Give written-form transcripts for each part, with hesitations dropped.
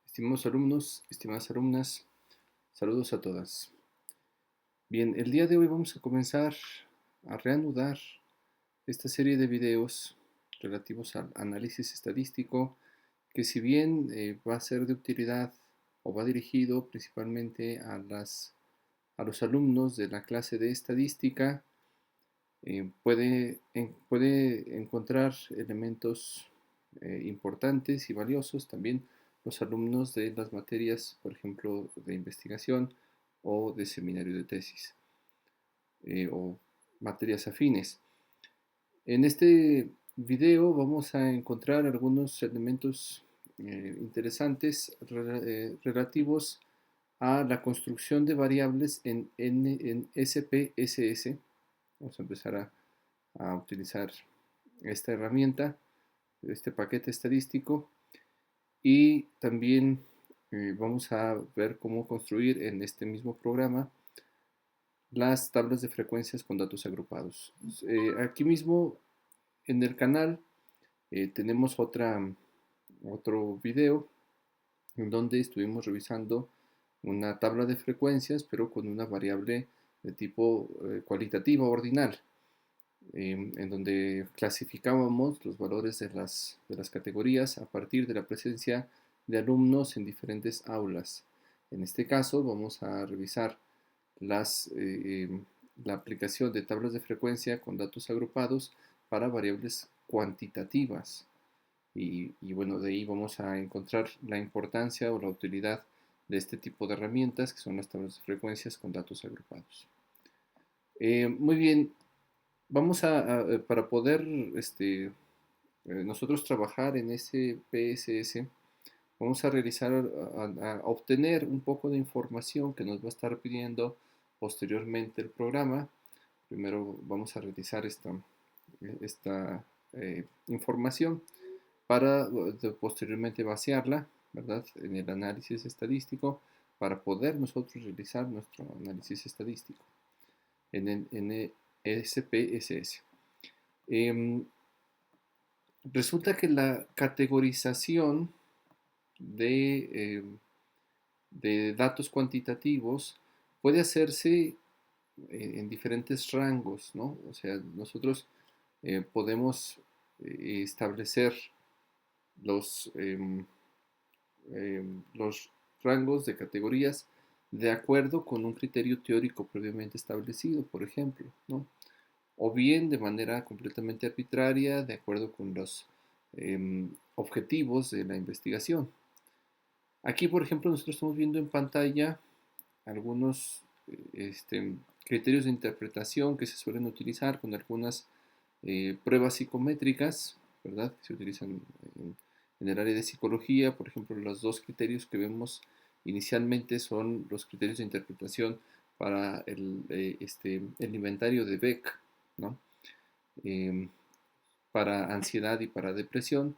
Estimados alumnos, estimadas alumnas, saludos a todas. Bien, el día de hoy vamos a comenzar a reanudar esta serie de videos relativos al análisis estadístico, que si bien va a ser de utilidad o va dirigido principalmente a los alumnos de la clase de estadística, puede encontrar elementos importantes y valiosos también los alumnos de las materias, por ejemplo, de investigación o de seminario de tesis o materias afines. En este video vamos a encontrar algunos elementos interesantes relativos a la construcción de variables en SPSS. Vamos a empezar a utilizar esta herramienta, este paquete estadístico, y también vamos a ver cómo construir en este mismo programa las tablas de frecuencias con datos agrupados. Aquí mismo en el canal tenemos otro video en donde estuvimos revisando una tabla de frecuencias, pero con una variable de tipo cualitativa ordinal, en donde clasificábamos los valores de las categorías a partir de la presencia de alumnos en diferentes aulas. En este caso vamos a revisar la aplicación de tablas de frecuencia con datos agrupados para variables cuantitativas. Bueno, de ahí vamos a encontrar la importancia o la utilidad de este tipo de herramientas, que son las tablas de frecuencias con datos agrupados. Muy bien, para poder nosotros trabajar en ese PSS, vamos a realizar, a obtener un poco de información que nos va a estar pidiendo posteriormente el programa. Primero vamos a realizar esta información para posteriormente vaciarla, ¿verdad?, en el análisis estadístico, para poder nosotros realizar nuestro análisis estadístico en el SPSS. Resulta que la categorización de datos cuantitativos puede hacerse en diferentes rangos, ¿no? O sea, nosotros podemos establecer los, los rangos de categorías de acuerdo con un criterio teórico previamente establecido, por ejemplo, ¿no? O bien de manera completamente arbitraria, de acuerdo con los objetivos de la investigación. Aquí, por ejemplo, nosotros estamos viendo en pantalla algunos criterios de interpretación que se suelen utilizar con algunas pruebas psicométricas, ¿verdad?, que se utilizan en el área de psicología. Por ejemplo, los dos criterios que vemos inicialmente son los criterios de interpretación para el inventario de Beck, ¿no? Eh, para ansiedad y para depresión,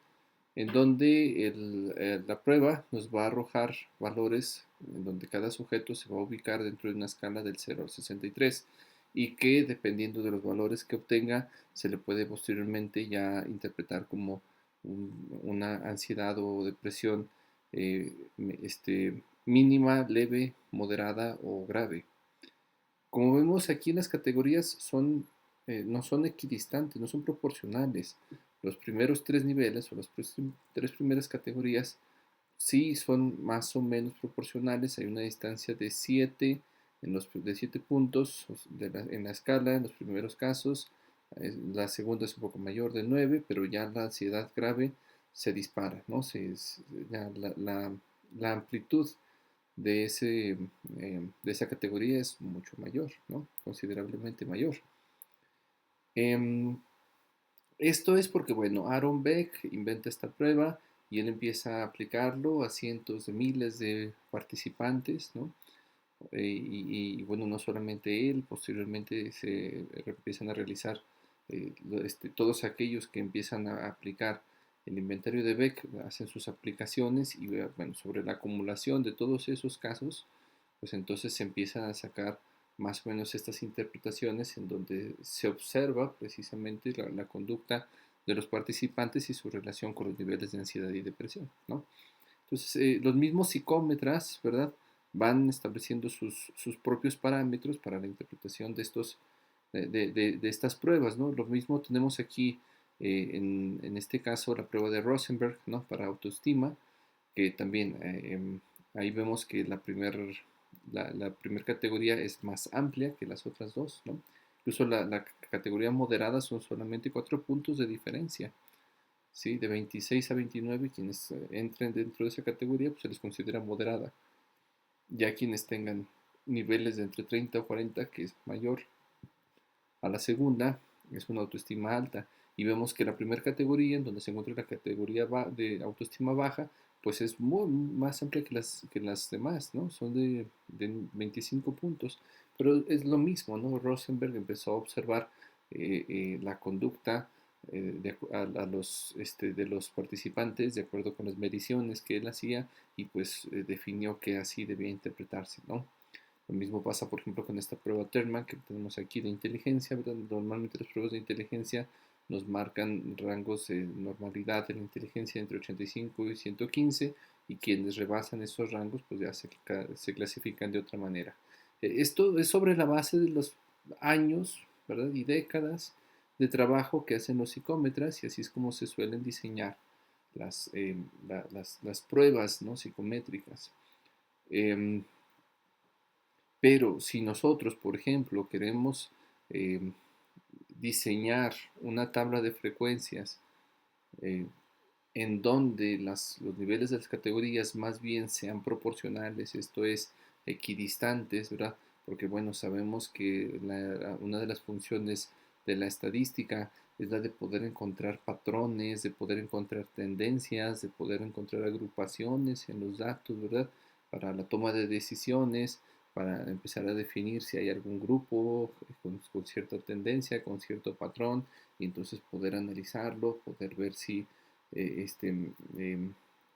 en donde la prueba nos va a arrojar valores en donde cada sujeto se va a ubicar dentro de una escala del 0 al 63, y que dependiendo de los valores que obtenga se le puede posteriormente ya interpretar como una ansiedad o depresión mínima, leve, moderada o grave. Como vemos aquí, las categorías no son equidistantes, no son proporcionales. Los primeros tres niveles o las tres primeras categorías sí son más o menos proporcionales. Hay una distancia de 7 de 7 puntos en la escala en los primeros casos. La segunda es un poco mayor, de 9, pero ya la ansiedad grave se dispara, ¿no? Ya la amplitud de esa categoría es mucho mayor, ¿no?, considerablemente mayor. Esto es porque, bueno, Aaron Beck inventa esta prueba y él empieza a aplicarlo a cientos de miles de participantes, ¿no? Bueno, no solamente él, posteriormente se empiezan a realizar todos aquellos que empiezan a aplicar el inventario de Beck, hacen sus aplicaciones y, bueno, sobre la acumulación de todos esos casos, pues entonces se empiezan a sacar más o menos estas interpretaciones en donde se observa precisamente la conducta de los participantes y su relación con los niveles de ansiedad y depresión, ¿no? Entonces, los mismos psicómetras, ¿verdad? Van estableciendo sus propios parámetros para la interpretación de de estas pruebas, ¿no? Lo mismo tenemos aquí, en este caso, la prueba de Rosenberg, ¿no? Para autoestima, que también ahí vemos que la primer categoría es más amplia que las otras dos, ¿no? Incluso la categoría moderada son solamente 4 puntos de diferencia, ¿sí? De 26 a 29, quienes entren dentro de esa categoría, pues se les considera moderada. Ya quienes tengan niveles de entre 30 o 40, que es mayor a la segunda, es una autoestima alta. Y vemos que la primera categoría, en donde se encuentra la categoría de autoestima baja, pues es más amplia que que las demás, ¿no? Son de 25 puntos. Pero es lo mismo, ¿no? Rosenberg empezó a observar la conducta de los participantes de acuerdo con las mediciones que él hacía y pues definió que así debía interpretarse, ¿no? Lo mismo pasa, por ejemplo, con esta prueba Terman que tenemos aquí de inteligencia, ¿verdad? Normalmente las pruebas de inteligencia nos marcan rangos de normalidad de la inteligencia entre 85 y 115 y quienes rebasan esos rangos pues ya se clasifican de otra manera. Esto es sobre la base de los años, ¿verdad? Y décadas de trabajo que hacen los psicómetras y así es como se suelen diseñar las pruebas, ¿no? Psicométricas. Em, pero si nosotros, por ejemplo, queremos eh, diseñar una tabla de frecuencias eh, en donde los niveles de las categorías más bien sean proporcionales, esto es, equidistantes, ¿verdad? Porque, bueno, sabemos que una de las funciones de la estadística es la de poder encontrar patrones, de poder encontrar tendencias, de poder encontrar agrupaciones en los datos, ¿verdad? Para la toma de decisiones, para empezar a definir si hay algún grupo con cierta tendencia, con cierto patrón, y entonces poder analizarlo, poder ver si eh,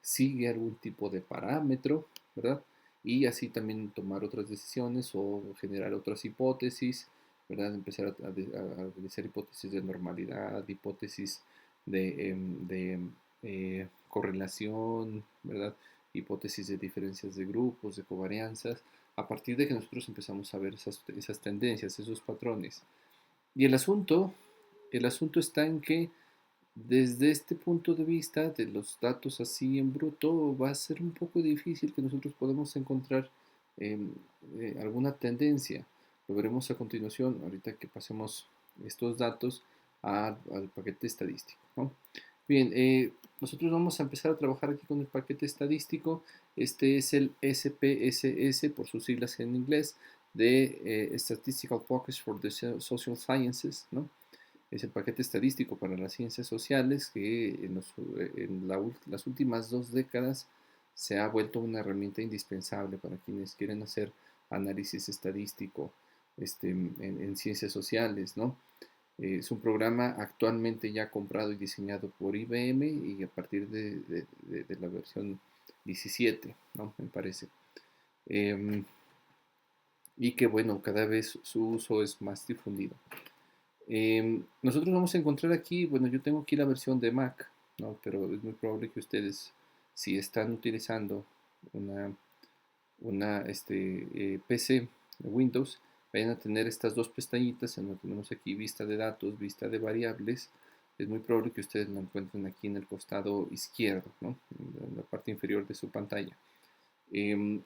sigue algún tipo de parámetro, ¿verdad? Y así también tomar otras decisiones o generar otras hipótesis, ¿verdad? Empezar a realizar hipótesis de normalidad, hipótesis de correlación, ¿verdad? Hipótesis de diferencias de grupos, de covarianzas, a partir de que nosotros empezamos a ver esas tendencias, esos patrones. Y el asunto está en que desde este punto de vista de los datos así en bruto, va a ser un poco difícil que nosotros podamos encontrar em, alguna tendencia. Lo veremos a continuación, ahorita que pasemos estos datos al paquete estadístico, ¿no? Bien, nosotros vamos a empezar a trabajar aquí con el paquete estadístico. Este es el SPSS, por sus siglas en inglés, de Statistical Package for the Social Sciences, ¿no? Es el paquete estadístico para las ciencias sociales que las últimas 2 décadas se ha vuelto una herramienta indispensable para quienes quieren hacer análisis estadístico en ciencias sociales, ¿no? Es un programa actualmente ya comprado y diseñado por IBM y a partir de la versión 17, ¿no? Me parece. Em, y que bueno, cada vez su uso es más difundido. Nosotros vamos a encontrar aquí, bueno, yo tengo aquí la versión de Mac, ¿no? Pero es muy probable que ustedes, si están utilizando una, una PC de Windows, vayan a tener estas dos pestañitas en donde tenemos aquí vista de datos, vista de variables. Es muy probable que ustedes lo encuentren aquí en el costado izquierdo, ¿no? En la parte inferior de su pantalla. Em,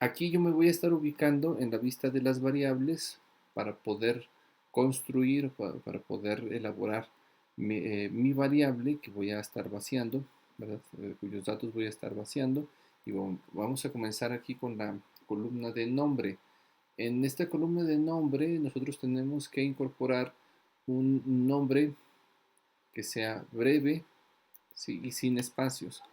Aquí yo me voy a estar ubicando en la vista de las variables para poder construir, para poder elaborar mi variable que voy a estar vaciando, ¿verdad? Cuyos datos voy a estar vaciando. Y vamos a comenzar aquí con la columna de nombre. En esta columna de nombre nosotros tenemos que incorporar un nombre que sea breve, ¿sí? Y sin espacios.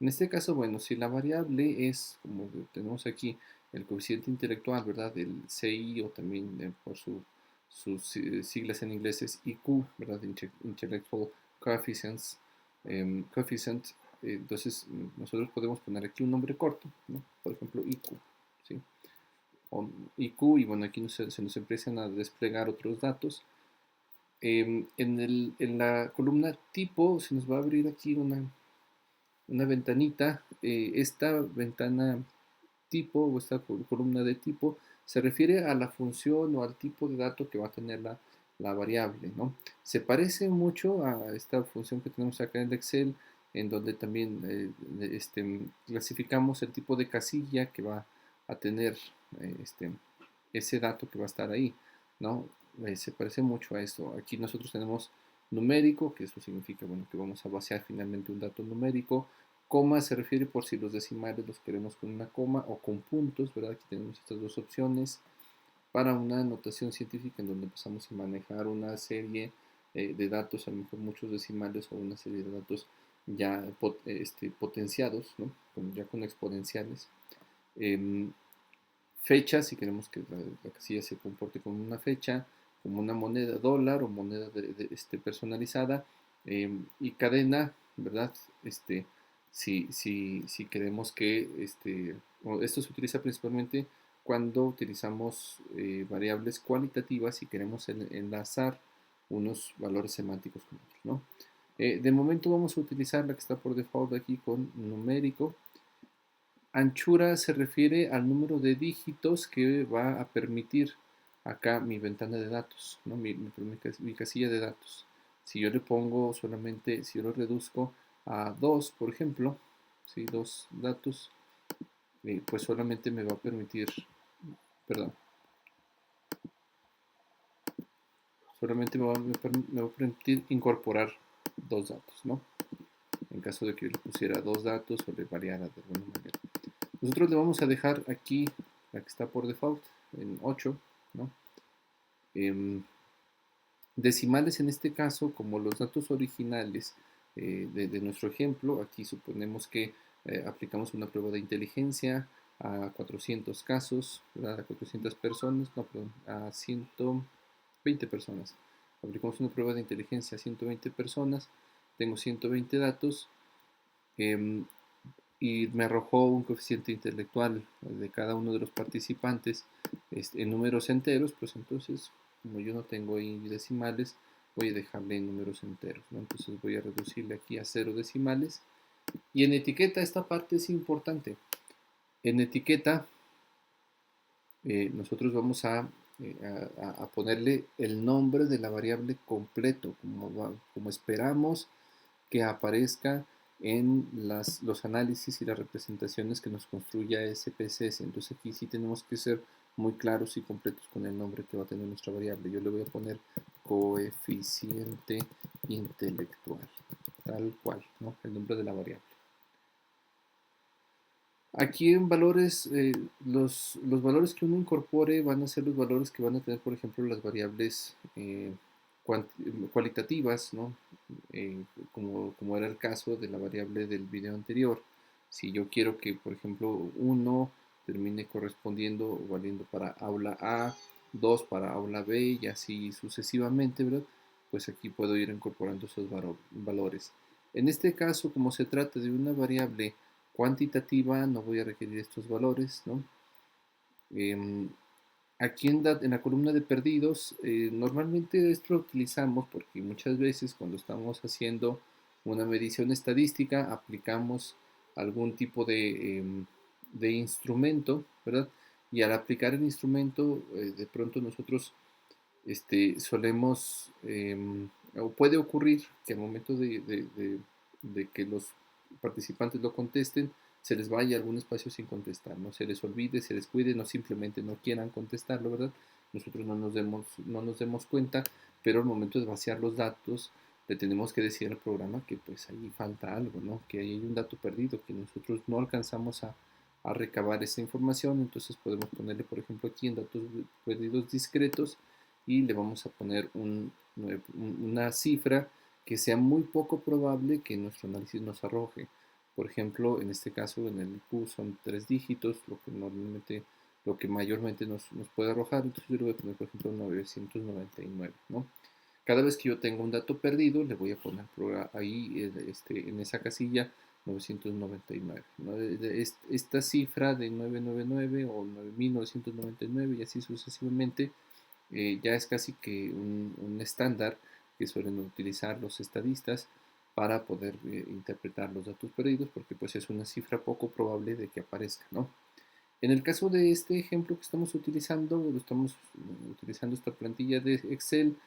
En este caso, bueno, si la variable es, como tenemos aquí, el coeficiente intelectual, ¿verdad? El CI o también por sus siglas en inglés es IQ, ¿verdad? Intellectual Coefficients, Coefficient. Entonces, nosotros podemos poner aquí un nombre corto, ¿no? Por ejemplo, IQ, ¿sí? O IQ, y bueno, aquí se nos empiezan a desplegar otros datos. En la columna tipo se nos va a abrir aquí una ventanita. Esta ventana tipo o esta columna de tipo se refiere a la función o al tipo de dato que va a tener la variable, ¿no? Se parece mucho a esta función que tenemos acá en el Excel, en donde también clasificamos el tipo de casilla que va a tener ese dato que va a estar ahí, ¿no? Se parece mucho a esto. Aquí nosotros tenemos numérico, que eso significa, bueno, que vamos a vaciar finalmente un dato numérico. Coma se refiere por si los decimales los queremos con una coma o con puntos, ¿verdad? Aquí tenemos estas dos opciones para una notación científica en donde empezamos a manejar una serie de datos, a lo mejor muchos decimales o una serie de datos ya potenciados, ¿no? Ya con exponenciales. Em, Fecha, si queremos que la casilla se comporte como una fecha, como una moneda dólar o moneda personalizada, y cadena, ¿verdad? Si queremos que, esto se utiliza principalmente cuando utilizamos variables cualitativas y queremos enlazar unos valores semánticos con otros, ¿no? De momento vamos a utilizar la que está por default aquí con numérico. Anchura se refiere al número de dígitos que va a permitir acá mi ventana de datos, ¿no? Mi casilla de datos. Si yo le pongo solamente, si yo lo reduzco a 2, por ejemplo, ¿sí? 2 datos, pues solamente me va a permitir, perdón, solamente me va a permitir incorporar 2 datos, ¿no? En caso de que yo le pusiera 2 datos o le variara de alguna manera. Nosotros le vamos a dejar aquí la que está por default en 8, ¿no? Decimales en este caso, como los datos originales de nuestro ejemplo, aquí suponemos que aplicamos una prueba de inteligencia a 400 casos, ¿verdad? A 400 personas, no, perdón, a 120 personas. Aplicamos una prueba de inteligencia a 120 personas, tengo 120 datos, eh, y me arrojó un coeficiente intelectual de cada uno de los participantes en números enteros, pues entonces, como yo no tengo ahí decimales, voy a dejarle en números enteros, ¿no? Entonces voy a reducirle aquí a 0 decimales. Y en etiqueta esta parte es importante. En etiqueta nosotros vamos a ponerle el nombre de la variable completo, como esperamos que aparezca en los análisis y las representaciones que nos construya SPSS. Entonces aquí sí tenemos que ser muy claros y completos con el nombre que va a tener nuestra variable. Yo le voy a poner coeficiente intelectual, tal cual, ¿no? El nombre de la variable. Aquí en valores, los valores que uno incorpore van a ser los valores que van a tener, por ejemplo, las variables cualitativas, ¿no? Como era el caso de la variable del video anterior. Si yo quiero que, por ejemplo, 1 termine correspondiendo o valiendo para aula A, 2 para aula B y así sucesivamente, ¿verdad? Pues aquí puedo ir incorporando esos valores. En este caso, como se trata de una variable cuantitativa, no voy a requerir estos valores, ¿no? Em, Aquí en la columna de perdidos, normalmente esto lo utilizamos porque muchas veces cuando estamos haciendo una medición estadística aplicamos algún tipo de instrumento, ¿verdad? Y al aplicar el instrumento, de pronto nosotros solemos, o puede ocurrir que al momento de que los participantes lo contesten, se les vaya algún espacio sin contestar, no se les olvide, se les cuide, no simplemente no quieran contestarlo, ¿verdad? Nosotros no nos demos cuenta, pero al momento de vaciar los datos, le tenemos que decir al programa que pues ahí falta algo, ¿no? Que ahí hay un dato perdido, que nosotros no alcanzamos a recabar esa información, entonces podemos ponerle, por ejemplo, aquí en datos perdidos discretos, y le vamos a poner una cifra que sea muy poco probable que nuestro análisis nos arroje. Por ejemplo, en este caso, en el IQ son 3 dígitos, lo que mayormente nos puede arrojar. Entonces yo le voy a poner, por ejemplo, 999, ¿no? Cada vez que yo tenga un dato perdido, le voy a poner ahí en esa casilla 999, ¿no? Esta cifra de 999 o 9999 y así sucesivamente, ya es casi que un estándar que suelen utilizar los estadistas para poder interpretar los datos perdidos, porque pues es una cifra poco probable de que aparezca, ¿no? En el caso de este ejemplo que estamos utilizando, estamos utilizando esta plantilla de Excel,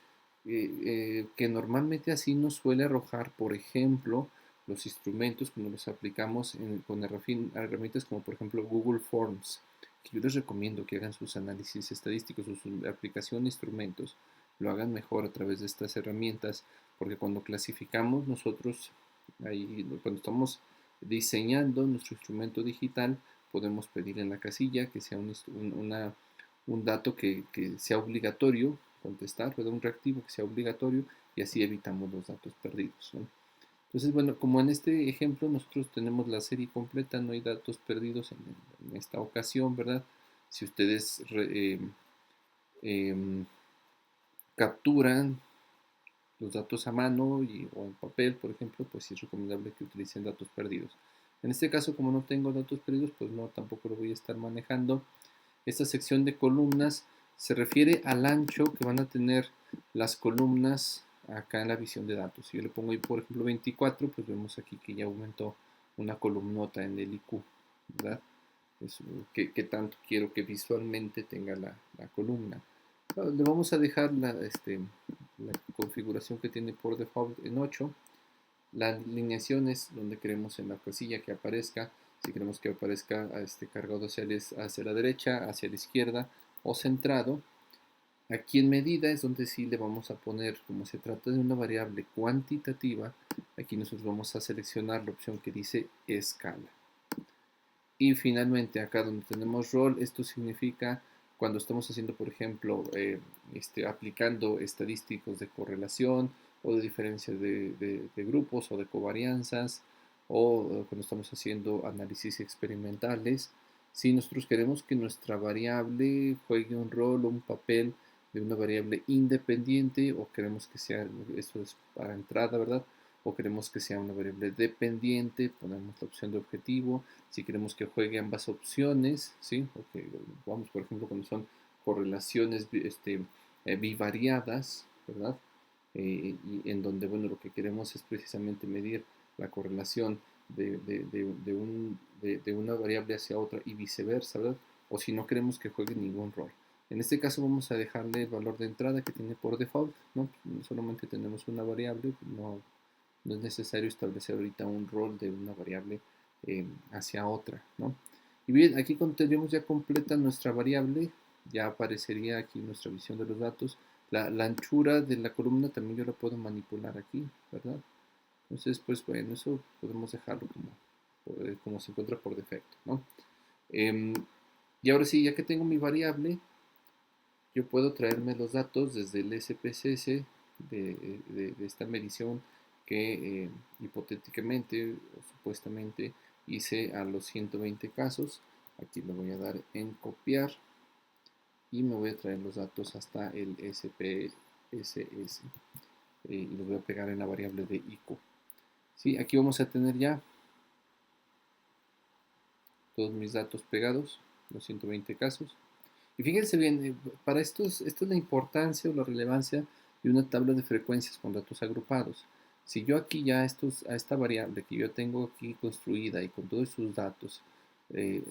que normalmente así nos suele arrojar, por ejemplo, los instrumentos cuando los aplicamos con herramientas como por ejemplo Google Forms, que yo les recomiendo que hagan sus análisis estadísticos o su aplicación de instrumentos, lo hagan mejor a través de estas herramientas, porque cuando clasificamos nosotros, ahí, cuando estamos diseñando nuestro instrumento digital, podemos pedir en la casilla que sea un dato que sea obligatorio contestar, ¿verdad? Un reactivo que sea obligatorio y así evitamos los datos perdidos, ¿no? Entonces, bueno, como en este ejemplo nosotros tenemos la serie completa, no hay datos perdidos en esta ocasión, ¿verdad? Si ustedes eh, capturan los datos a mano o en papel, por ejemplo, pues sí es recomendable que utilicen datos perdidos. En este caso, como no tengo datos perdidos, pues no, tampoco lo voy a estar manejando. Esta sección de columnas se refiere al ancho que van a tener las columnas acá en la visión de datos. Si yo le pongo ahí, por ejemplo, 24, pues vemos aquí que ya aumentó una columnota en el IQ, ¿verdad? Es, que tanto quiero que visualmente tenga la columna. Le vamos a dejar la configuración que tiene por default en 8. La alineación es donde queremos en la casilla que aparezca. Si queremos que aparezca cargado hacia la derecha, hacia la izquierda o centrado. Aquí en medida es donde sí le vamos a poner, como se trata de una variable cuantitativa, aquí nosotros vamos a seleccionar la opción que dice escala. Y finalmente acá donde tenemos rol, esto significa cuando estamos haciendo, por ejemplo, aplicando estadísticos de correlación o de diferencia de grupos o de covarianzas, o cuando estamos haciendo análisis experimentales, si nosotros queremos que nuestra variable juegue un rol o un papel de una variable independiente, o queremos que sea, esto es para entrada, ¿verdad? O queremos que sea una variable dependiente, ponemos la opción de objetivo. Si queremos que juegue ambas opciones, ¿sí? Okay, vamos, por ejemplo, cuando son correlaciones bivariadas, ¿verdad? Y en donde, bueno, lo que queremos es precisamente medir la correlación de una variable hacia otra y viceversa, ¿verdad? O si no queremos que juegue ningún rol. En este caso vamos a dejarle el valor de entrada que tiene por default, ¿no? Solamente tenemos una variable, no es necesario establecer ahorita un rol de una variable hacia otra, ¿no? Y bien, aquí cuando tendríamos ya completa nuestra variable, ya aparecería aquí nuestra visión de los datos. La anchura de la columna también yo la puedo manipular aquí, ¿verdad? Entonces, pues bueno, eso podemos dejarlo como se encuentra por defecto, ¿no? Eh, y ahora sí, ya que tengo mi variable, yo puedo traerme los datos desde el SPSS de esta medición que hipotéticamente o supuestamente hice a los 120 casos. Aquí le voy a dar en copiar y me voy a traer los datos hasta el SPSS y los voy a pegar en la variable de IQ. ¿Sí? Aquí vamos a tener ya todos mis datos pegados, los 120 casos. Y fíjense bien, para esto es la importancia o la relevancia de una tabla de frecuencias con datos agrupados. Si yo aquí ya a esta variable que yo tengo aquí construida y con todos sus datos, eh,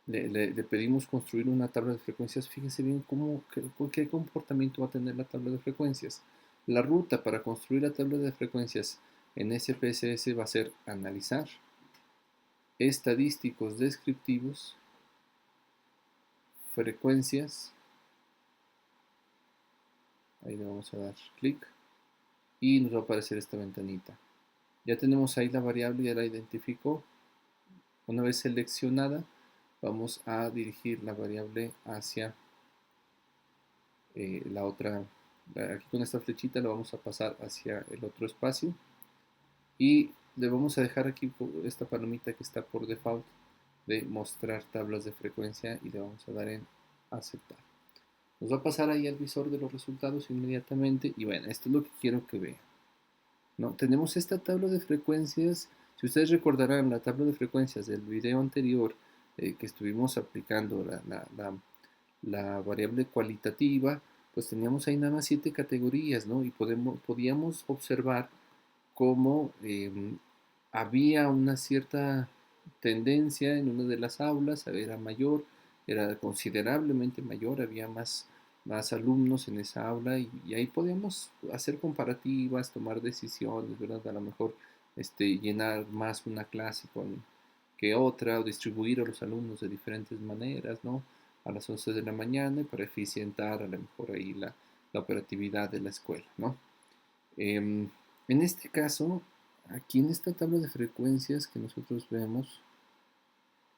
le pedimos construir una tabla de frecuencias, fíjense bien qué comportamiento va a tener la tabla de frecuencias. La ruta para construir la tabla de frecuencias en SPSS va a ser analizar, estadísticos descriptivos, frecuencias. Ahí le vamos a dar clic y nos va a aparecer esta ventanita. Ya tenemos ahí la variable, ya la identificó. Una vez seleccionada, vamos a dirigir la variable hacia la otra. Aquí con esta flechita lo vamos a pasar hacia el otro espacio y le vamos a dejar aquí esta palomita que está por default de mostrar tablas de frecuencia y le vamos a dar en aceptar. Nos va a pasar ahí al visor de los resultados inmediatamente y bueno, esto es lo que quiero que vean, ¿no? Tenemos esta tabla de frecuencias. Si ustedes recordarán la tabla de frecuencias del video anterior que estuvimos aplicando la variable cualitativa, pues teníamos ahí nada más 7 categorías, ¿no? Y podíamos observar cómo había una cierta tendencia en una de las aulas, era mayor, era considerablemente mayor, había más alumnos en esa aula y ahí podíamos hacer comparativas, tomar decisiones, ¿verdad? A lo mejor llenar más una clase que otra o distribuir a los alumnos de diferentes maneras, ¿no? A las 11 de la mañana para eficientar a lo mejor ahí la operatividad de la escuela, ¿no? En este caso, aquí en esta tabla de frecuencias que nosotros vemos,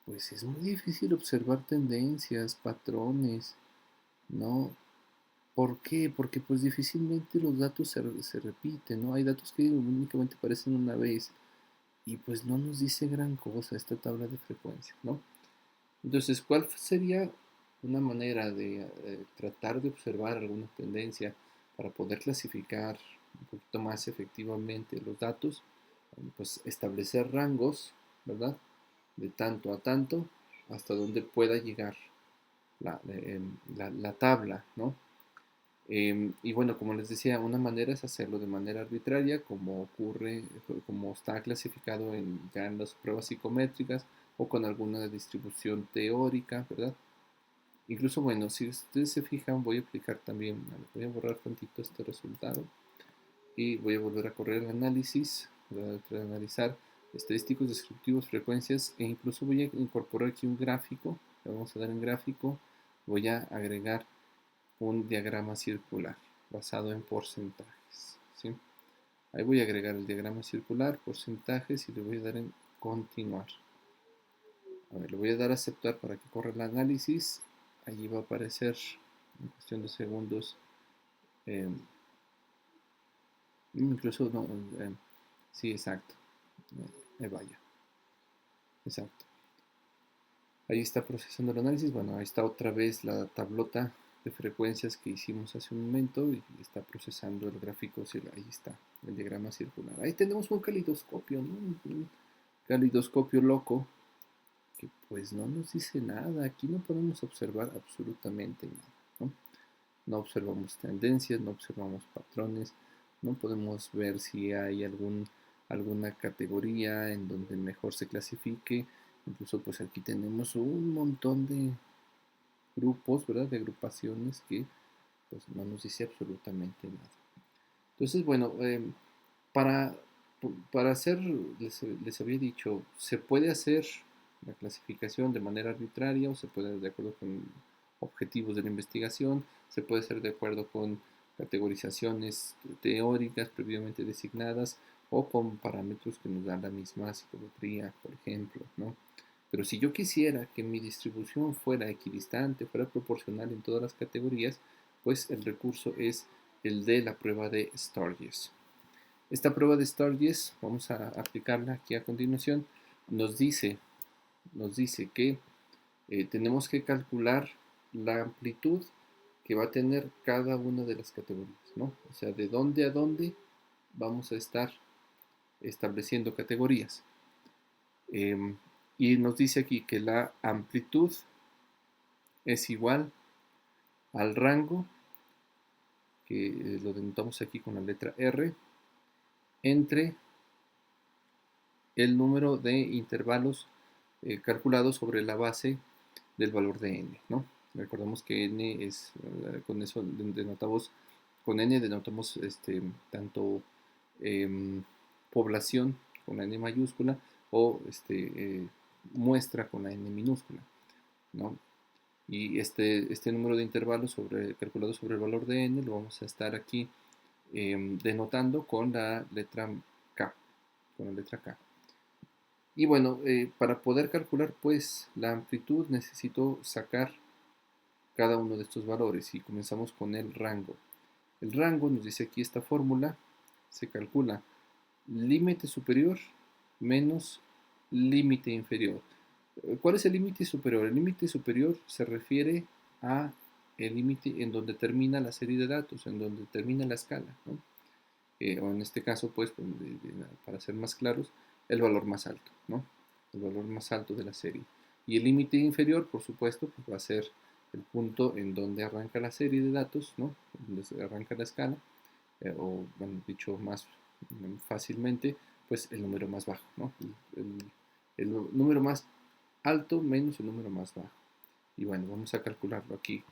pues es muy difícil observar tendencias, patrones, ¿no? ¿Por qué? Porque pues difícilmente los datos se repiten, ¿no? Hay datos que únicamente aparecen una vez y pues no nos dice gran cosa esta tabla de frecuencias, ¿no? Entonces, ¿cuál sería una manera de tratar de observar alguna tendencia para poder clasificar un poquito más efectivamente los datos? Bueno, pues establecer rangos, ¿verdad? De tanto a tanto hasta donde pueda llegar la tabla, ¿no? Y bueno, como les decía, una manera es hacerlo de manera arbitraria, como ocurre, como está clasificado ya en las pruebas psicométricas o con alguna distribución teórica, ¿verdad? Incluso, bueno, si ustedes se fijan, voy a aplicar también, voy a borrar tantito este resultado y voy a volver a correr el análisis, voy a analizar estadísticos descriptivos, frecuencias e incluso voy a incorporar aquí un gráfico, le vamos a dar en gráfico, voy a agregar un diagrama circular basado en porcentajes, ¿sí? Ahí voy a agregar el diagrama circular, porcentajes y le voy a dar en continuar. A ver, le voy a dar a aceptar para que corra el análisis. Allí va a aparecer en cuestión de segundos. eh, Incluso, no, sí, exacto. Vaya, exacto. Ahí está procesando el análisis. Bueno, ahí está otra vez la tablota de frecuencias que hicimos hace un momento y está procesando el gráfico. Ahí está, el diagrama circular. Ahí tenemos un calidoscopio, ¿no? Un calidoscopio loco que pues no nos dice nada. Aquí no podemos observar absolutamente nada, ¿no? No observamos tendencias, no observamos patrones, no podemos ver si hay alguna categoría en donde mejor se clasifique. Incluso pues aquí tenemos un montón de grupos, ¿verdad? De agrupaciones que pues no nos dice absolutamente nada. Entonces, bueno, para, para hacer, les había dicho, se puede hacer la clasificación de manera arbitraria o se puede hacer de acuerdo con objetivos de la investigación, se puede hacer de acuerdo con categorizaciones teóricas previamente designadas o con parámetros que nos dan la misma psicometría, por ejemplo, ¿no? Pero si yo quisiera que mi distribución fuera equidistante, fuera proporcional en todas las categorías, pues el recurso es el de la prueba de Sturgis. Esta prueba de Sturgis, vamos a aplicarla aquí a continuación, nos dice, nos dice que tenemos que calcular la amplitud que va a tener cada una de las categorías, ¿no? O sea, de dónde a dónde vamos a estar estableciendo categorías. Y nos dice aquí que la amplitud es igual al rango, que lo denotamos aquí con la letra R, entre el número de intervalos calculados sobre la base del valor de n, ¿no? Recordemos que n es, con eso denotamos, con n denotamos tanto eh, población con la n mayúscula o muestra con la n minúscula, ¿no? Y este número de intervalos calculado sobre el valor de n lo vamos a estar aquí denotando con la letra K, con la letra K. Y bueno, para poder calcular pues la amplitud necesito sacar cada uno de estos valores y comenzamos con el rango. El rango, nos dice aquí esta fórmula, se calcula límite superior menos límite inferior. ¿Cuál es el límite superior? El límite superior se refiere a el límite en donde termina la serie de datos, en donde termina la escala, ¿no? O en este caso, pues, para ser más claros, el valor más alto, ¿no? El valor más alto de la serie. Y el límite inferior, por supuesto, pues va a ser el punto en donde arranca la serie de datos, ¿no? Donde se arranca la escala, o, bueno, dicho fácilmente pues el número más bajo, ¿no? El número más alto menos el número más bajo. Y bueno, vamos a calcularlo aquí.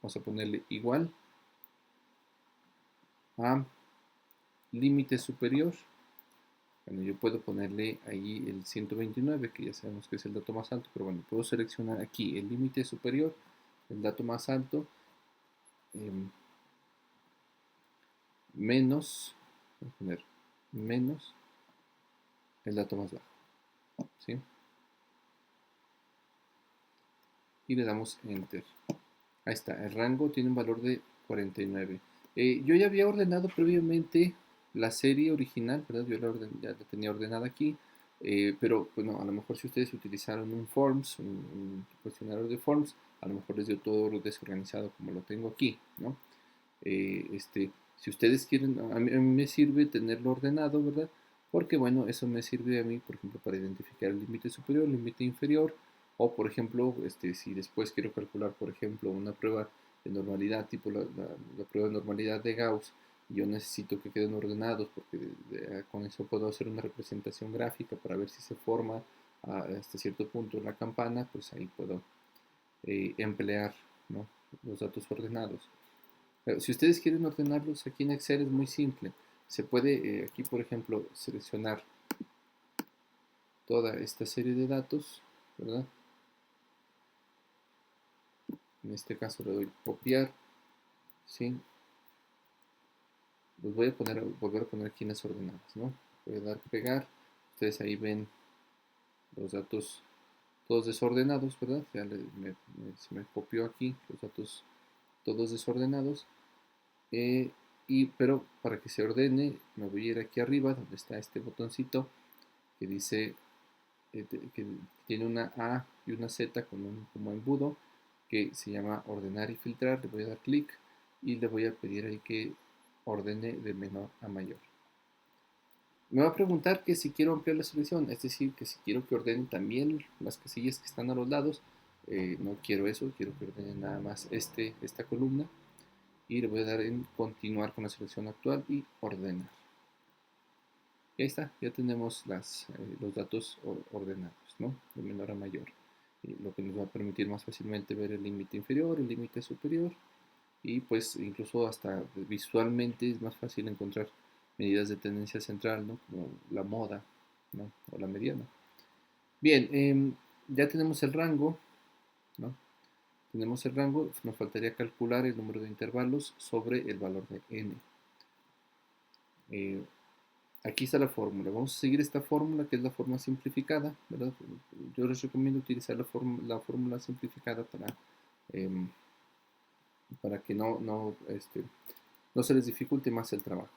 Vamos a ponerle igual a límite superior. Bueno, yo puedo ponerle ahí el 129, que ya sabemos que es el dato más alto, pero bueno, puedo seleccionar aquí el límite superior, el dato más alto, eh, menos, voy a poner menos el dato más bajo, ¿sí? Y le damos Enter. Ahí está, el rango tiene un valor de 49. Yo ya había ordenado previamente la serie original, ¿verdad? Yo ya la tenía ordenada aquí, pero bueno, a lo mejor si ustedes utilizaron un Forms, un cuestionario de Forms, a lo mejor les dio todo desorganizado como lo tengo aquí, ¿no? Si ustedes quieren, a mí me sirve tenerlo ordenado, ¿verdad? Porque bueno, eso me sirve a mí, por ejemplo, para identificar el límite superior, el límite inferior, o por ejemplo, si después quiero calcular, por ejemplo, una prueba de normalidad, tipo la prueba de normalidad de Gauss, y yo necesito que queden ordenados, porque con eso puedo hacer una representación gráfica para ver si se forma hasta cierto punto la campana, pues ahí puedo emplear, ¿no?, los datos ordenados. Pero si ustedes quieren ordenarlos aquí en Excel es muy simple. Se puede aquí, por ejemplo, seleccionar toda esta serie de datos, ¿verdad? En este caso le doy copiar, ¿sí? Los voy a volver a poner aquí en las ordenadas, ¿no? Voy a dar pegar. Ustedes ahí ven los datos todos desordenados, ¿verdad? Ya se me copió aquí los datos todos desordenados. Pero para que se ordene, me voy a ir aquí arriba donde está este botoncito que dice que tiene una A y una Z con como embudo que se llama ordenar y filtrar. Le voy a dar clic y le voy a pedir ahí que ordene de menor a mayor. Me va a preguntar que si quiero ampliar la selección, es decir, que si quiero que ordene también las casillas que están a los lados. No quiero eso, quiero que ordene nada más esta columna, y le voy a dar en continuar con la selección actual y ordenar. Y ahí está, ya tenemos los datos ordenados, ¿no? De menor a mayor. Lo que nos va a permitir más fácilmente ver el límite inferior, el límite superior, y pues incluso hasta visualmente es más fácil encontrar medidas de tendencia central, ¿no?, como la moda, ¿no?, o la mediana. Bien, ya tenemos el rango, ¿no? Tenemos el rango, nos faltaría calcular el número de intervalos sobre el valor de n. Aquí está la fórmula. Vamos a seguir esta fórmula, que es la forma simplificada, ¿verdad? Yo les recomiendo utilizar la fórmula simplificada para que no se les dificulte más el trabajo.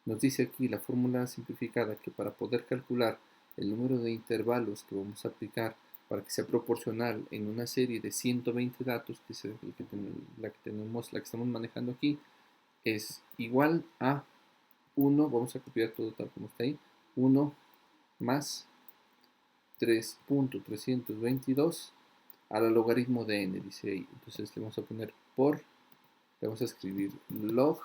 Nos dice aquí la fórmula simplificada que para poder calcular el número de intervalos que vamos a aplicar para que sea proporcional en una serie de 120 datos, que es la que estamos manejando aquí, es igual a 1, vamos a copiar todo tal como está ahí, 1 más 3.322 a la logaritmo de n, dice ahí. Entonces le vamos a poner le vamos a escribir log,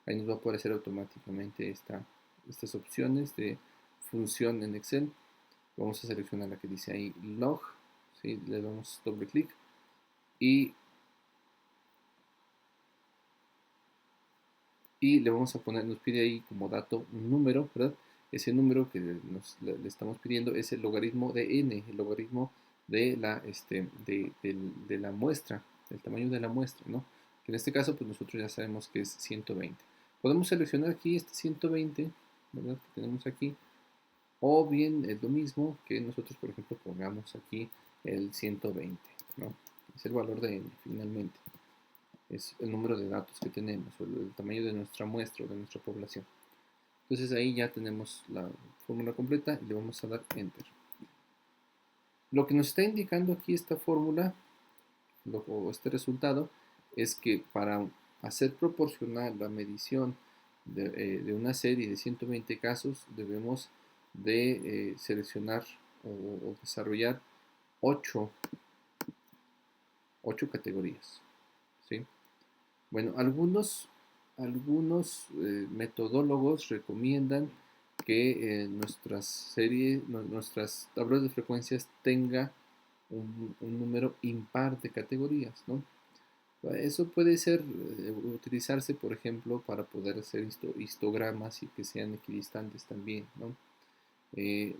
ahí nos va a aparecer automáticamente estas opciones de función en Excel. Vamos a seleccionar la que dice ahí log, ¿sí? Le damos doble clic y le vamos a poner, nos pide ahí como dato un número, ¿verdad? Ese número que le estamos pidiendo es el logaritmo de n, el logaritmo de de la muestra, del tamaño de la muestra, ¿no? Que en este caso, pues nosotros ya sabemos que es 120. Podemos seleccionar aquí este 120, ¿verdad?, que tenemos aquí, o bien es lo mismo que nosotros, por ejemplo, pongamos aquí el 120, ¿no? Es el valor de n, finalmente. Es el número de datos que tenemos, o el tamaño de nuestra muestra o de nuestra población. Entonces ahí ya tenemos la fórmula completa y le vamos a dar Enter. Lo que nos está indicando aquí esta fórmula, o este resultado, es que para hacer proporcional la medición de una serie de 120 casos, debemos de seleccionar o desarrollar 8 categorías, ¿sí? Bueno, algunos algunos metodólogos recomiendan que nuestras tablas de frecuencias tenga un número impar de categorías, ¿no? Eso puede ser, utilizarse, por ejemplo, para poder hacer histogramas y que sean equidistantes también, ¿no?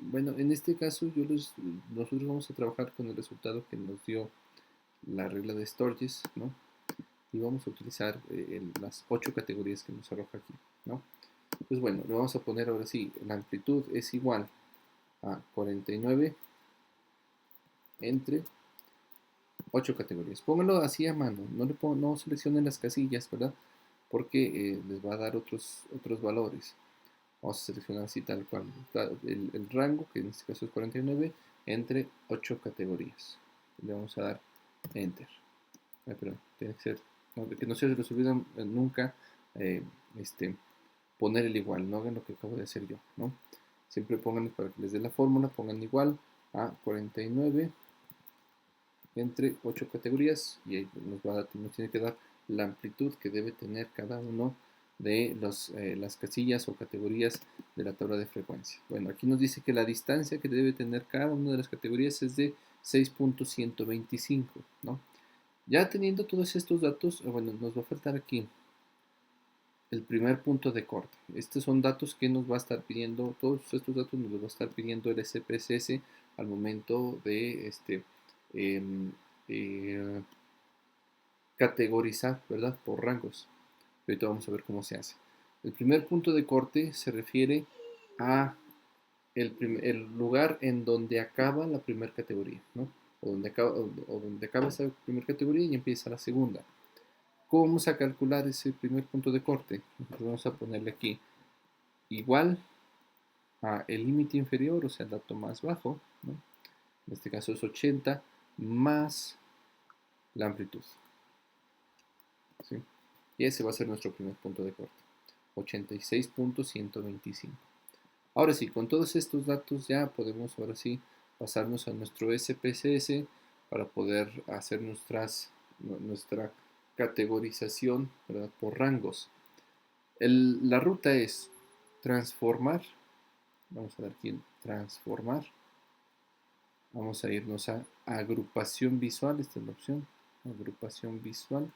Bueno, en este caso nosotros vamos a trabajar con el resultado que nos dio la regla de Sturges, ¿no? Y vamos a utilizar las 8 categorías que nos arroja aquí, ¿no? Pues bueno, le vamos a poner ahora sí, la amplitud es igual a 49 entre 8 categorías. Pónganlo así a mano, no seleccionen las casillas, ¿verdad? Porque les va a dar otros valores. Vamos a seleccionar así tal cual el rango, que en este caso es 49, entre 8 categorías. Le vamos a dar Enter. Perdón, tiene que ser, no, que no se les olvide nunca eh, este, poner el igual, no hagan lo que acabo de hacer yo, ¿no? Siempre pongan, para que les dé la fórmula, pongan igual a 49 entre 8 categorías y ahí nos tiene que dar la amplitud que debe tener cada uno de las casillas o categorías de la tabla de frecuencia. Bueno, aquí nos dice que la distancia que debe tener cada una de las categorías es de 6.125, ¿no? Ya teniendo todos estos datos, bueno, nos va a faltar aquí el primer punto de corte. Estos son datos que nos va a estar pidiendo, todos estos datos nos los va a estar pidiendo el SPSS al momento de em, eh, categorizar, ¿verdad? Por rangos. Ahorita vamos a ver cómo se hace. El primer punto de corte se refiere a el lugar en donde acaba la primera categoría, ¿no? O donde acaba esa primera categoría y empieza la segunda. ¿Cómo vamos a calcular ese primer punto de corte? Entonces vamos a ponerle aquí igual a el límite inferior, o sea, el dato más bajo, ¿no? En este caso es 80 más la amplitud, ¿sí? Y ese va a ser nuestro primer punto de corte, 86.125. Ahora sí, con todos estos datos ya podemos ahora sí pasarnos a nuestro SPSS para poder hacer nuestra categorización, ¿verdad? Por rangos. La ruta es transformar, vamos a dar aquí en transformar, vamos a irnos a agrupación visual, esta es la opción, agrupación visual.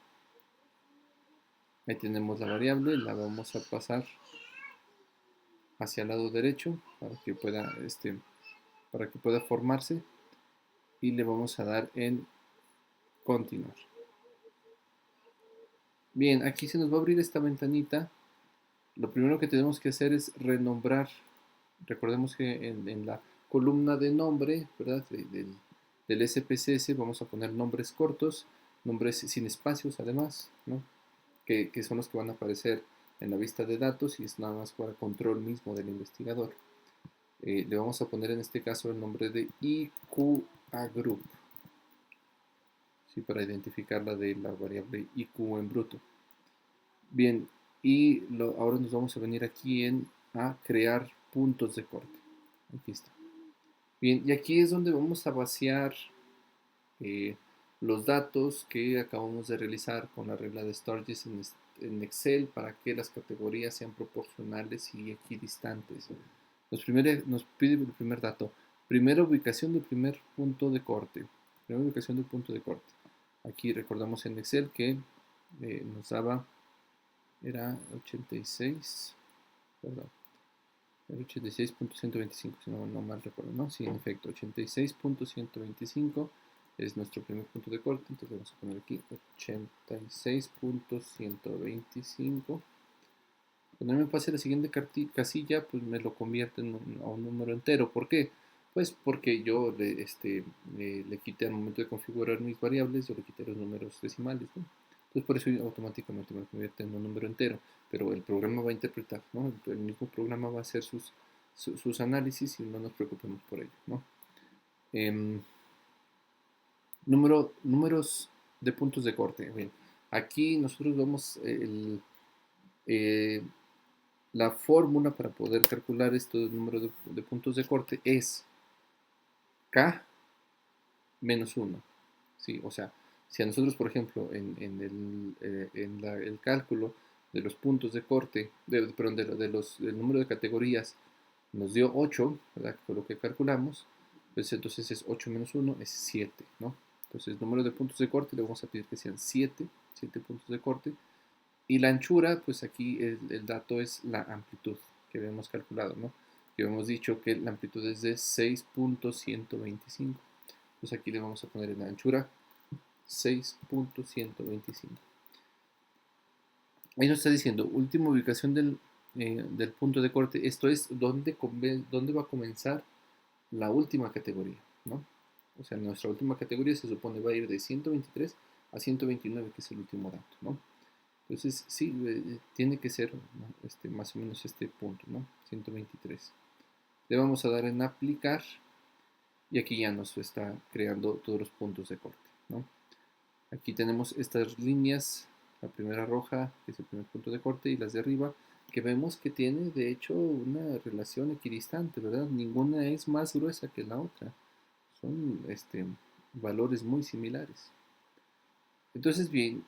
Ahí tenemos la variable, la vamos a pasar hacia el lado derecho para que pueda formarse y le vamos a dar en continuar. Bien, aquí se nos va a abrir esta ventanita. Lo primero que tenemos que hacer es renombrar. Recordemos que en la columna de nombre, ¿verdad? Del SPSS vamos a poner nombres cortos, nombres sin espacios además, ¿no? Que son los que van a aparecer en la vista de datos y es nada más para control mismo del investigador. Le vamos a poner en este caso el nombre de IQA Group, ¿sí? Para identificarla de la variable IQ en bruto. Bien, y ahora nos vamos a venir aquí a crear puntos de corte. Aquí está. Bien, y aquí es donde vamos a vaciar eh, los datos que acabamos de realizar con la regla de Sturges en Excel para que las categorías sean proporcionales y equidistantes. Nos pide el primer dato. Primera ubicación del primer punto de corte. Primera ubicación del punto de corte. Aquí recordamos en Excel que nos daba, era 86, perdón, era 86.125, si no mal recuerdo, ¿no? Sí, en efecto, 86.125 es nuestro primer punto de corte, entonces vamos a poner aquí 86.125. Cuando me pase la siguiente casilla, pues me lo convierte a un número entero. ¿Por qué? Pues porque yo le quité al momento de configurar mis variables, yo le quité los números decimales, ¿no? Entonces por eso automáticamente me lo convierte en un número entero. Pero el programa va a interpretar, ¿no? El mismo programa va a hacer sus análisis y no nos preocupemos por ello, ¿no? Em, números de puntos de corte. Bien, aquí nosotros vemos eh, la fórmula para poder calcular este número de puntos de corte es K menos 1. ¿Sí? O sea, si a nosotros, por ejemplo, en el cálculo de los puntos de corte, perdón, del número de categorías nos dio 8, ¿verdad? Que fue lo que calculamos. Pues entonces es 8 menos 1 es 7, ¿no? Entonces el número de puntos de corte le vamos a pedir que sean 7 puntos de corte. Y la anchura, pues aquí el dato es la amplitud que habíamos calculado, ¿no? Que habíamos dicho que la amplitud es de 6.125. Pues aquí le vamos a poner en la anchura 6.125. Ahí nos está diciendo, última ubicación del punto de corte. Esto es dónde va a comenzar la última categoría, ¿no? O sea, nuestra última categoría se supone va a ir de 123 a 129, que es el último dato, ¿no? Entonces, sí, tiene que ser, ¿no? Más o menos este punto, ¿no? 123. Le vamos a dar en aplicar y aquí ya nos está creando todos los puntos de corte, ¿no? Aquí tenemos estas líneas, la primera roja, que es el primer punto de corte, y las de arriba, que vemos que tiene de hecho una relación equidistante, ¿verdad? Ninguna es más gruesa que la otra. Son valores muy similares. Entonces, bien,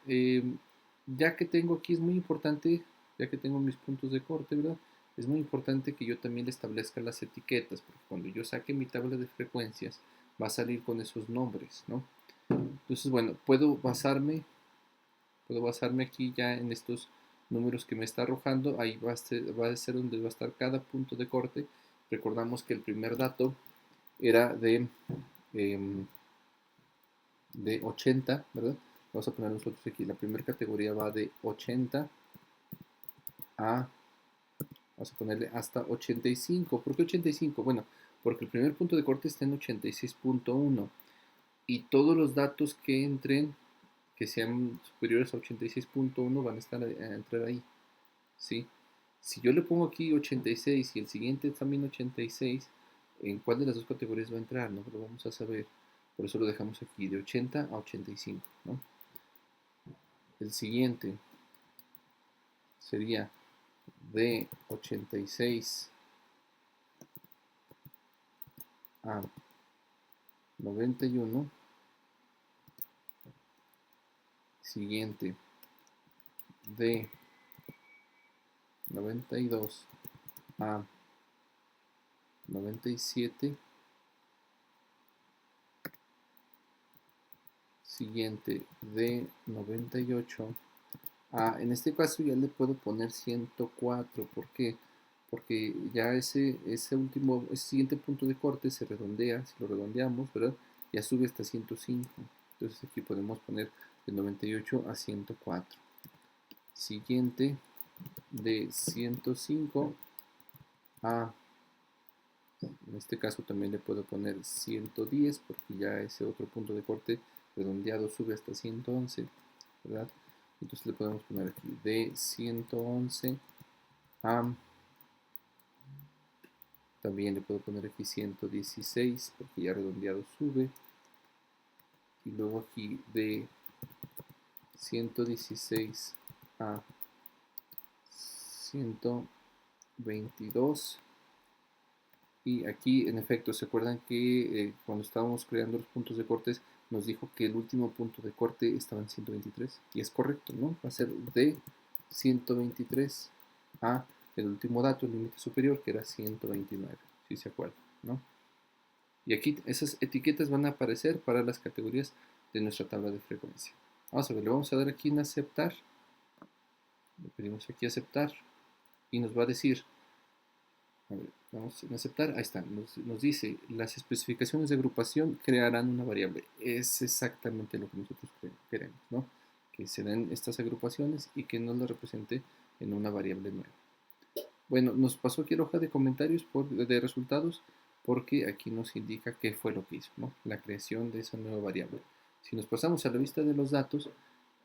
ya que tengo aquí es muy importante, ya que tengo mis puntos de corte, ¿verdad? Es muy importante que yo también le establezca las etiquetas, porque cuando yo saque mi tabla de frecuencias va a salir con esos nombres, ¿no? Entonces, bueno, puedo basarme aquí ya en estos números que me está arrojando. Ahí va a ser donde va a estar cada punto de corte. Recordamos que el primer dato era em, de 80, ¿verdad? Vamos a poner nosotros aquí, la primera categoría va de 80 a, vamos a ponerle hasta 85. ¿Por qué 85? Bueno, porque el primer punto de corte está en 86.1 y todos los datos que entren, que sean superiores a 86.1 van a entrar ahí, ¿sí? Si yo le pongo aquí 86 y el siguiente también 86, ¿en cuál de las dos categorías va a entrar? No lo vamos a saber. Por eso lo dejamos aquí de 80 a 85, ¿no? El siguiente sería de 86 a 91. Siguiente de 92 a 97. Siguiente de 98 a, en este caso ya le puedo poner 104. ¿Por qué? Porque ya ese siguiente punto de corte se redondea, si lo redondeamos, ¿verdad? Ya sube hasta 105. Entonces aquí podemos poner de 98 a 104. Siguiente de 105 a, en este caso también le puedo poner 110 porque ya ese otro punto de corte redondeado sube hasta 111, ¿verdad? Entonces le podemos poner aquí de 111 a, también le puedo poner aquí 116 porque ya redondeado sube, y luego aquí de 116 a 122. Y aquí, en efecto, ¿se acuerdan que cuando estábamos creando los puntos de cortes nos dijo que el último punto de corte estaba en 123? Y es correcto, ¿no? Va a ser de 123 a el último dato, el límite superior, que era 129, si se acuerdan, ¿no? Y aquí esas etiquetas van a aparecer para las categorías de nuestra tabla de frecuencia. Vamos a ver, le vamos a dar aquí en aceptar. Le pedimos aquí aceptar y nos va a decir, a ver, vamos a aceptar, ahí está, nos dice, las especificaciones de agrupación crearán una variable. Es exactamente lo que nosotros queremos, ¿no? Que se den estas agrupaciones y que nos lo represente en una variable nueva. Bueno, nos pasó aquí la hoja de comentarios de resultados porque aquí nos indica qué fue lo que hizo, ¿no? La creación de esa nueva variable. Si nos pasamos a la vista de los datos,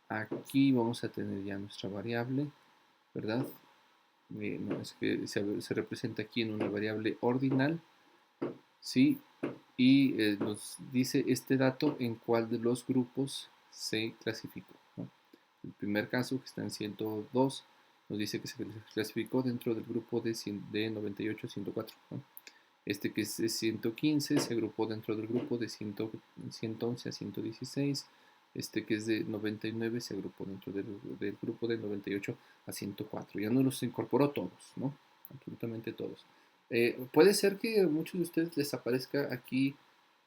aquí vamos a tener ya nuestra variable, ¿verdad? No, es que se representa aquí en una variable ordinal, ¿sí? Y nos dice este dato en cuál de los grupos se clasificó, ¿no? El primer caso, que está en 102, nos dice que se clasificó dentro del grupo de 98 a 104, ¿no? Este que es 115 se agrupó dentro del grupo de 111 a 116, este que es de 99 se agrupó dentro del grupo de 98 a 104. Ya no los incorporó todos, ¿no? Absolutamente todos. Puede ser que a muchos de ustedes les aparezca aquí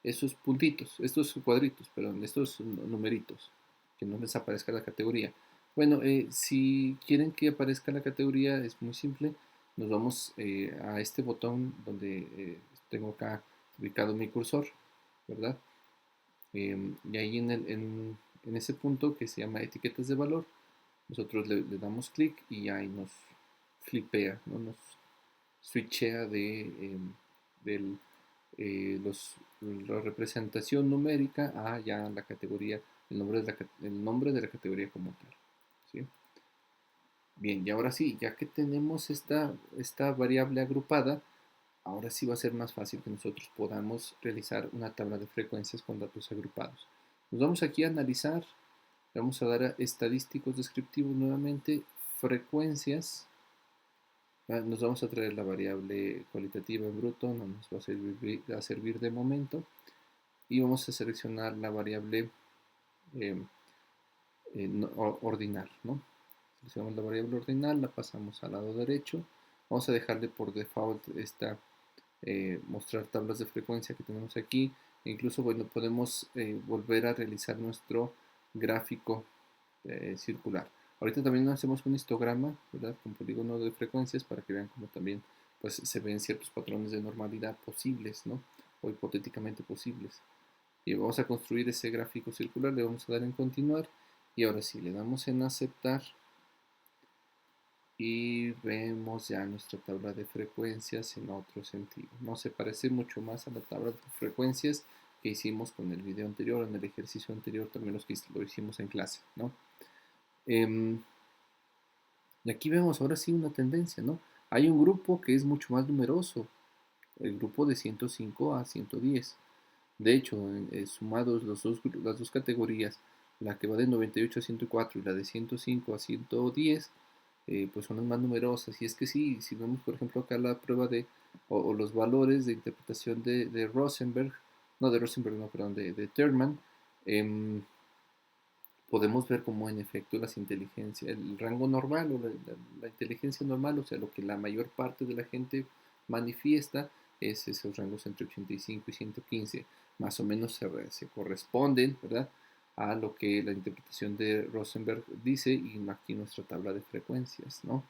esos puntitos, estos cuadritos, perdón, estos numeritos, que no les aparezca la categoría. Bueno, si quieren que aparezca la categoría, es muy simple. Nos vamos a este botón donde tengo acá ubicado mi cursor, ¿verdad? Y ahí en ese punto que se llama etiquetas de valor, nosotros le damos clic y ahí nos flipea, ¿no? Nos switchea del, la representación numérica a ya la categoría, el nombre de la categoría como tal. ¿Sí? Bien, y ahora sí, ya que tenemos esta variable agrupada, ahora sí va a ser más fácil que nosotros podamos realizar una tabla de frecuencias con datos agrupados. Nos vamos aquí a analizar, le vamos a dar a estadísticos descriptivos nuevamente, frecuencias, nos vamos a traer la variable cualitativa en bruto, no nos va a servir de momento, y vamos a seleccionar la variable eh, ordinal, ¿no? Seleccionamos la variable ordinal, la pasamos al lado derecho, vamos a dejarle por default esta mostrar tablas de frecuencia que tenemos aquí, e incluso bueno, podemos volver a realizar nuestro gráfico circular. Ahorita también hacemos un histograma, ¿verdad? Con polígono de frecuencias para que vean cómo también pues, se ven ciertos patrones de normalidad posibles, ¿no? O hipotéticamente posibles. Y vamos a construir ese gráfico circular, le vamos a dar en continuar y ahora sí, le damos en aceptar y vemos ya nuestra tabla de frecuencias en otro sentido. No se parece mucho más a la tabla de frecuencias que hicimos con el video anterior, en el ejercicio anterior, también lo hicimos en clase, ¿no? Y aquí vemos ahora sí una tendencia, ¿no? Hay un grupo que es mucho más numeroso, el grupo de 105 a 110. De hecho, sumados las dos categorías, la que va de 98 a 104 y la de 105 a 110, pues son las más numerosas. Y es que sí, si vemos por ejemplo acá la prueba o los valores de interpretación de Rosenberg, no de Rosenberg, no, perdón, de Terman, podemos ver cómo en efecto las inteligencias, el rango normal o la inteligencia normal, o sea, lo que la mayor parte de la gente manifiesta es esos rangos entre 85 y 115, más o menos se corresponden, ¿verdad? A lo que la interpretación de Rosenberg dice y aquí nuestra tabla de frecuencias, ¿no?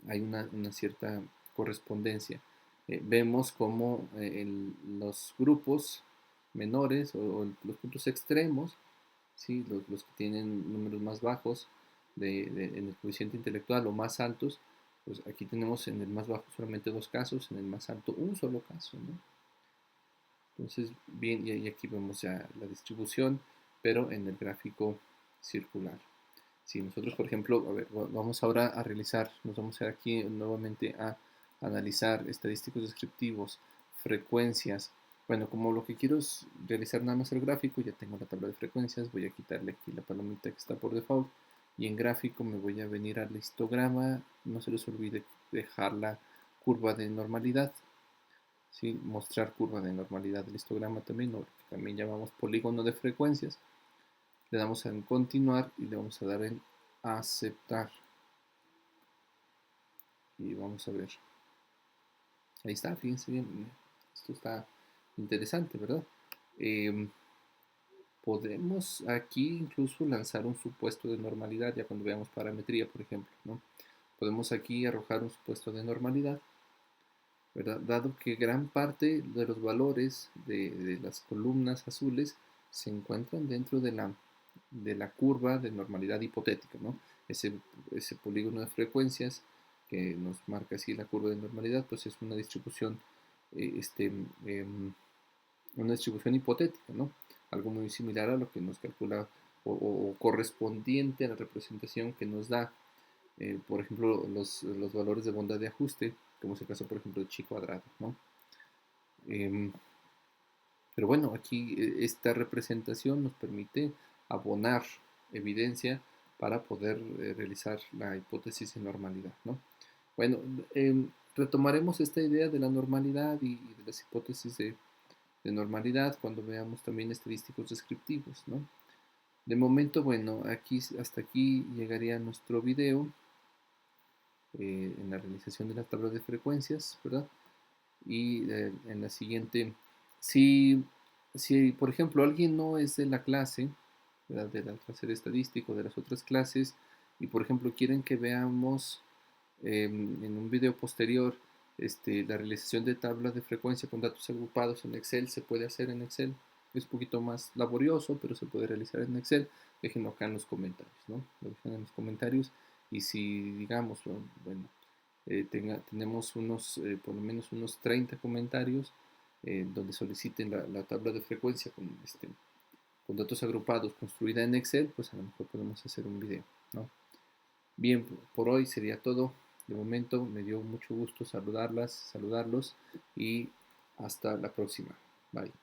Hay una cierta correspondencia. Vemos cómo los grupos menores o los puntos extremos, ¿sí? Los que tienen números más bajos en el coeficiente intelectual o más altos, pues aquí tenemos en el más bajo solamente dos casos, en el más alto un solo caso, ¿no? Entonces, bien, y aquí vemos ya la distribución, pero en el gráfico circular. Si nosotros, por ejemplo, a ver, vamos ahora a realizar, nos vamos a ir aquí nuevamente a analizar estadísticos descriptivos, frecuencias. Bueno, como lo que quiero es realizar nada más el gráfico, ya tengo la tabla de frecuencias, voy a quitarle aquí la palomita que está por default y en gráfico me voy a venir al histograma, no se les olvide dejar la curva de normalidad, ¿sí? Mostrar curva de normalidad del histograma también, o lo que también llamamos polígono de frecuencias. Le damos en continuar y le vamos a dar en aceptar. Y vamos a ver. Ahí está, fíjense bien. Esto está interesante, ¿verdad? Eh, podemos aquí incluso lanzar un supuesto de normalidad, ya cuando veamos parametría, por ejemplo, ¿no? Podemos aquí arrojar un supuesto de normalidad, ¿verdad? Dado que gran parte de los valores de las columnas azules se encuentran dentro de la curva de normalidad hipotética, ¿no? Ese polígono de frecuencias que nos marca así la curva de normalidad, pues es una distribución, eh, este, em, una distribución hipotética, ¿no? Algo muy similar a lo que nos calcula o correspondiente a la representación que nos da, por ejemplo, los valores de bondad de ajuste, como es el caso, por ejemplo, de chi cuadrado, ¿no? Em, pero bueno, aquí esta representación nos permite abonar evidencia para poder realizar la hipótesis de normalidad, ¿no? Bueno, retomaremos esta idea de la normalidad y de las hipótesis de normalidad cuando veamos también estadísticos descriptivos, ¿no? De momento, bueno, hasta aquí llegaría nuestro video en la realización de la tabla de frecuencias, ¿verdad? Y en la siguiente, si, si por ejemplo alguien no es de la clase, ¿verdad? De la clase de estadístico, de las otras clases, y por ejemplo quieren que veamos en un video posterior la realización de tablas de frecuencia con datos agrupados en Excel, se puede hacer en Excel. Es un poquito más laborioso, pero se puede realizar en Excel. Déjenlo acá en los comentarios, ¿no? Lo dejen en los comentarios. Y si, digamos, bueno, tenemos por lo menos unos 30 comentarios donde soliciten la tabla de frecuencia con datos agrupados construida en Excel, pues a lo mejor podemos hacer un video, ¿no? Bien, por hoy sería todo. De momento me dio mucho gusto saludarlos y hasta la próxima. Bye.